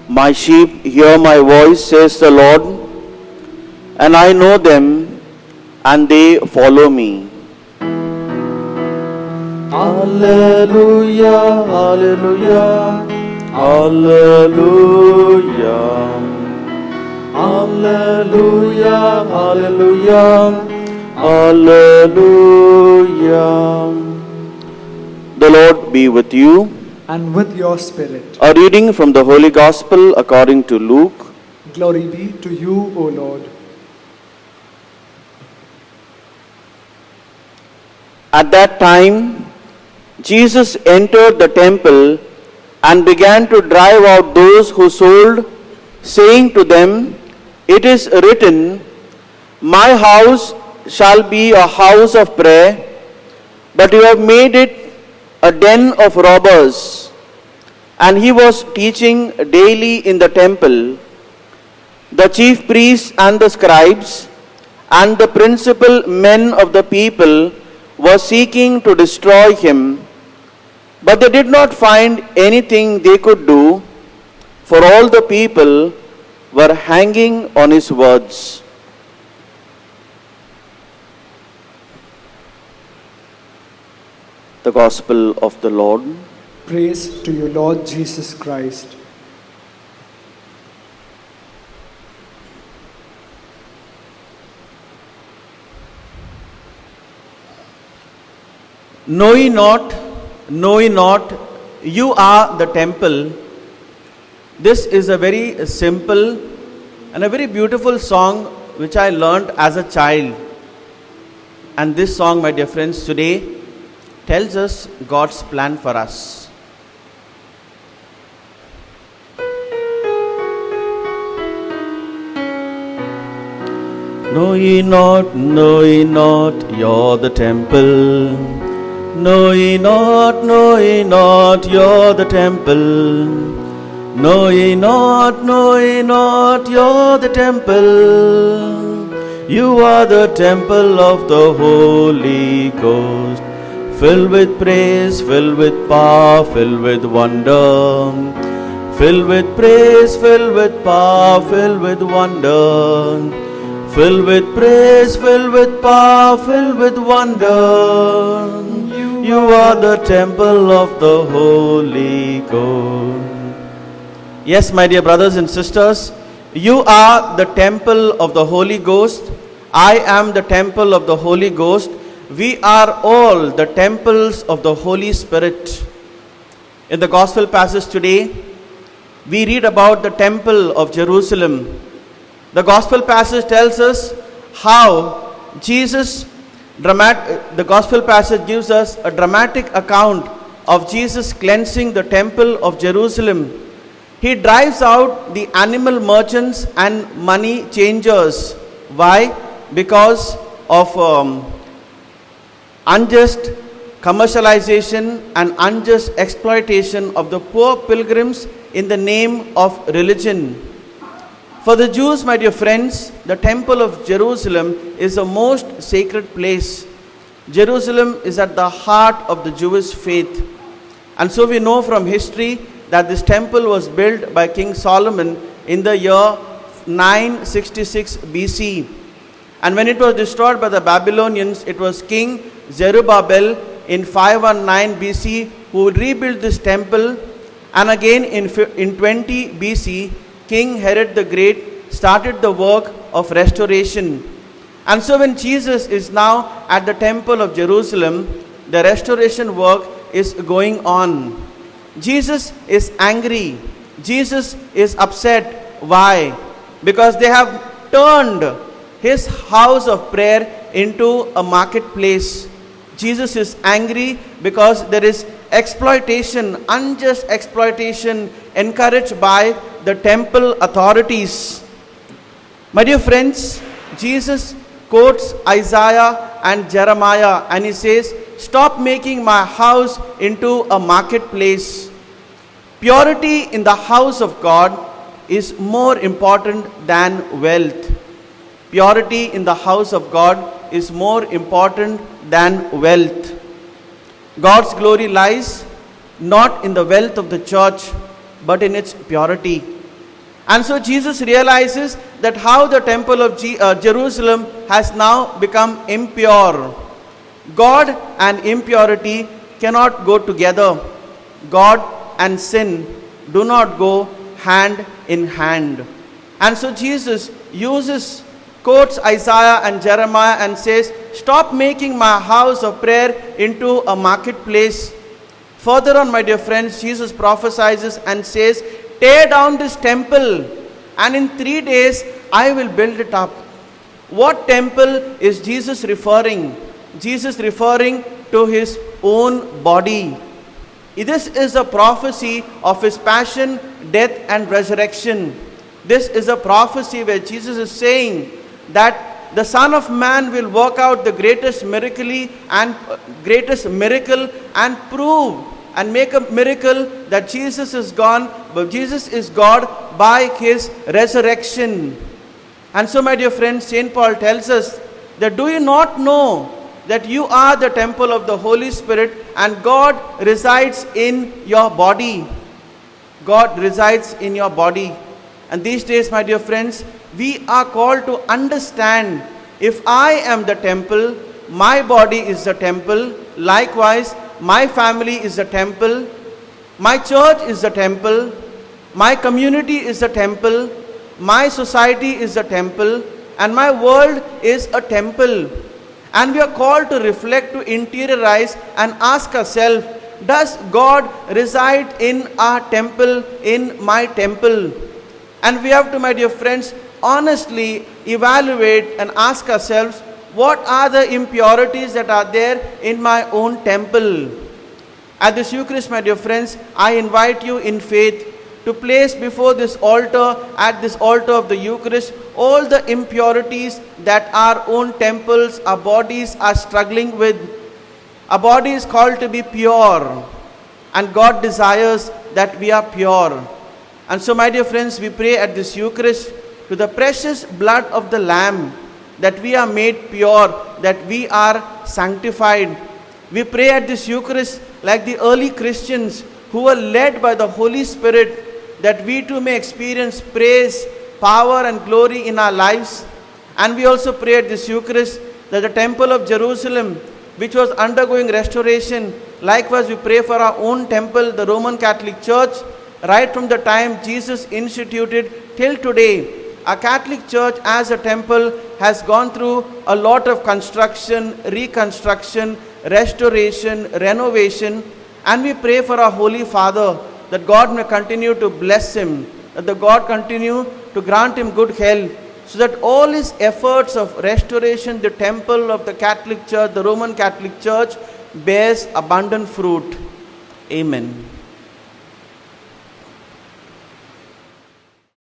My sheep hear my voice, says the Lord, and I know them, and they follow me. Hallelujah, hallelujah, hallelujah. Hallelujah, hallelujah, hallelujah. The Lord be with you. And with your spirit. A reading from the Holy Gospel according to Luke. Glory be to you, O Lord. At that time, Jesus entered the temple and began to drive out those who sold, saying to them, "It is written, my house shall be a house of prayer, but you have made it a den of robbers." And he was teaching daily in the temple. The chief priests and the scribes and the principal men of the people were seeking to destroy him, but they did not find anything they could do, for all the people were hanging on his words. The Gospel of the Lord. Praise to you, Lord Jesus Christ. Know ye not, you are the temple. This is a very simple and a very beautiful song which I learned as a child. And this song, my dear friends, today tells us God's plan for us. Know ye not, you're the temple. Know ye not, you're the temple. Know ye not, you're the temple. You are the temple of the Holy Ghost, filled with praise, filled with power, filled with wonder. Filled with praise, filled with power, filled with wonder. Filled with praise, filled with power, filled with wonder. You are the temple of the Holy Ghost. Yes, my dear brothers and sisters, you are the temple of the Holy Ghost. I am the temple of the Holy Ghost. We are all the temples of the Holy Spirit. In the Gospel passage today, we read about the temple of Jerusalem. The Gospel passage tells us how the Gospel passage gives us a dramatic account of Jesus cleansing the temple of Jerusalem. He drives out the animal merchants and money changers. Why? Because of unjust commercialization and unjust exploitation of the poor pilgrims in the name of religion. For the Jews, my dear friends, the temple of Jerusalem is the most sacred place. Jerusalem is at the heart of the Jewish faith. And so we know from history that this temple was built by King Solomon in the year 966 BC. And when it was destroyed by the Babylonians, it was King Zerubbabel in 519 BC who rebuilt this temple. And again in 20 BC, King Herod the Great started the work of restoration. And so when Jesus is now at the temple of Jerusalem, the restoration work is going on. Jesus is angry. Jesus is upset. Why? Because they have turned his house of prayer into a marketplace. Jesus is angry because there is exploitation, unjust exploitation encouraged by the temple authorities. My dear friends, Jesus quotes Isaiah and Jeremiah and he says, "Stop making my house into a marketplace." Purity in the house of God is more important than wealth. Purity in the house of God is more important than wealth. God's glory lies not in the wealth of the church, but in its purity. And so Jesus realizes that how the temple of Jerusalem has now become impure. God and impurity cannot go together. God and sin do not go hand in hand. And so Jesus quotes Isaiah and Jeremiah and says, stop making my house of prayer into a marketplace. Further on, my dear friends, Jesus prophesies and says, tear down this temple and in 3 days I will build it up. What temple is Jesus referring? Jesus referring to his own body. This is a prophecy of his passion, death and resurrection. This is a prophecy where Jesus is saying that the Son of Man will work out the greatest miracle and prove and make a miracle that Jesus is gone, but Jesus is God by his resurrection. And so, my dear friends, St. Paul tells us that do you not know that you are the temple of the Holy Spirit and God resides in your body? God resides in your body. And these days, my dear friends, we are called to understand, if I am the temple, my body is the temple, likewise my family is the temple, my church is the temple, my community is the temple, my society is the temple, and my world is a temple. And we are called to reflect, to interiorize and ask ourselves, does God reside in our temple, in my temple? And we have to, my dear friends, honestly evaluate and ask ourselves, what are the impurities that are there in my own temple? At this Eucharist, my dear friends, I invite you in faith to place before this altar, at this altar of the Eucharist, all the impurities that our own temples, our bodies are struggling with. Our body is called to be pure, and God desires that we are pure. And so, my dear friends, we pray at this Eucharist to the precious blood of the Lamb, that we are made pure, that we are sanctified. We pray at this Eucharist like the early Christians who were led by the Holy Spirit, that we too may experience praise, power and glory in our lives. And we also pray at this Eucharist that the temple of Jerusalem, which was undergoing restoration, likewise we pray for our own temple, the Roman Catholic Church. Right from the time Jesus instituted till today, our Catholic Church as a temple has gone through a lot of construction, reconstruction, restoration, renovation. And we pray for our Holy Father, that God may continue to bless him, that the God continue to grant him good health, so that all his efforts of restoration, the temple of the Catholic Church, the Roman Catholic Church, bears abundant fruit. Amen.